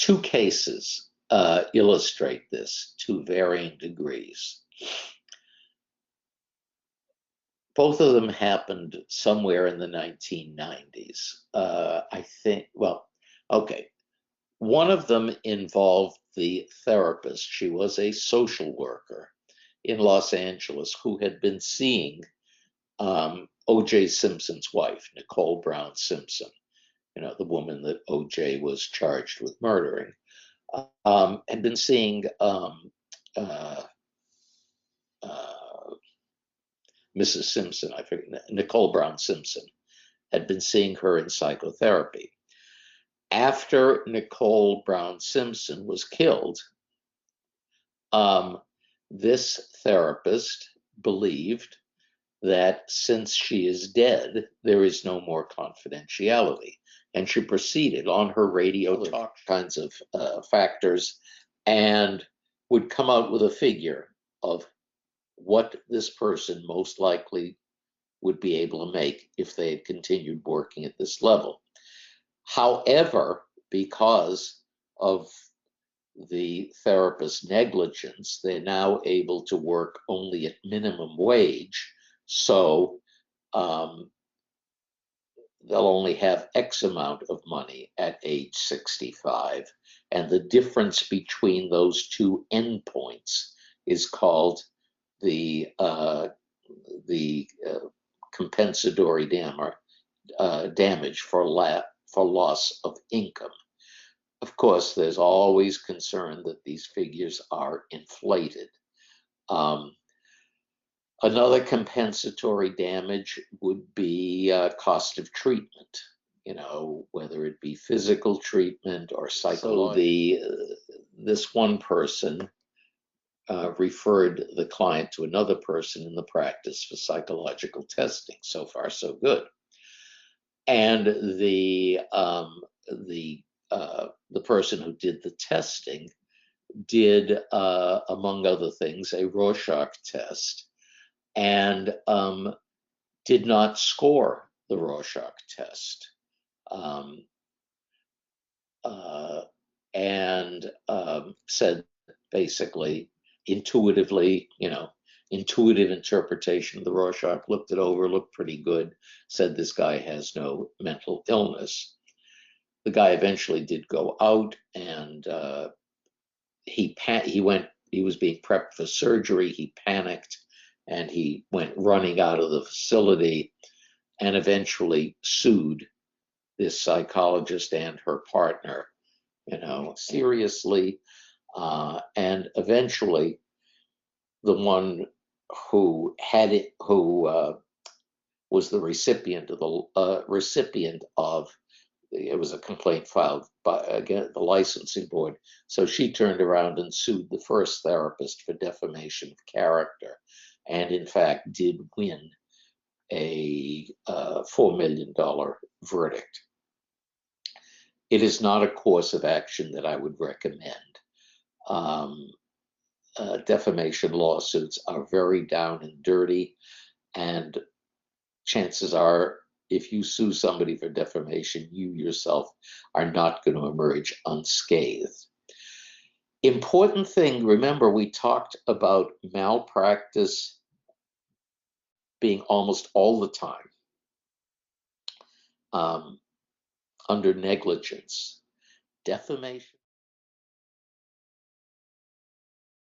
Two cases illustrate this to varying degrees. Both of them happened somewhere in the 1990s. I think, well, okay. One of them involved the therapist. She was a social worker in Los Angeles who had been seeing O.J. Simpson's wife, Nicole Brown Simpson, the woman that O.J. was charged with murdering, had been seeing uh, Mrs. Simpson, I forget, Nicole Brown Simpson, had been seeing her in psychotherapy. After Nicole Brown Simpson was killed, this therapist believed that since she is dead, there is no more confidentiality. And she proceeded on her radio talk kinds of factors and would come out with a figure of what this person most likely would be able to make if they had continued working at this level. However, because of the therapist's negligence, they're now able to work only at minimum wage. So they'll only have X amount of money at age 65. And the difference between those two endpoints is called the compensatory damage for loss of income. Of course, there's always concern that these figures are inflated. Another compensatory damage would be cost of treatment, whether it be physical treatment or psychological. So this one person referred the client to another person in the practice for psychological testing. So far, so good. And the person who did the testing did, among other things, a Rorschach test, and did not score the Rorschach test. And said basically intuitively, intuitive interpretation of the Rorschach, looked it over, looked pretty good, said this guy has no mental illness. The guy eventually did go out, and he was being prepped for surgery. He panicked and he went running out of the facility and eventually sued this psychologist and her partner, seriously. And eventually the one who was the recipient of it was a complaint filed by, again, the licensing board. So she turned around and sued the first therapist for defamation of character, and in fact did win a $4 million verdict. It is not a course of action that I would recommend. Defamation lawsuits are very down and dirty, and chances are, if you sue somebody for defamation, you yourself are not going to emerge unscathed. Important thing, remember, we talked about malpractice being almost all the time under negligence. Defamation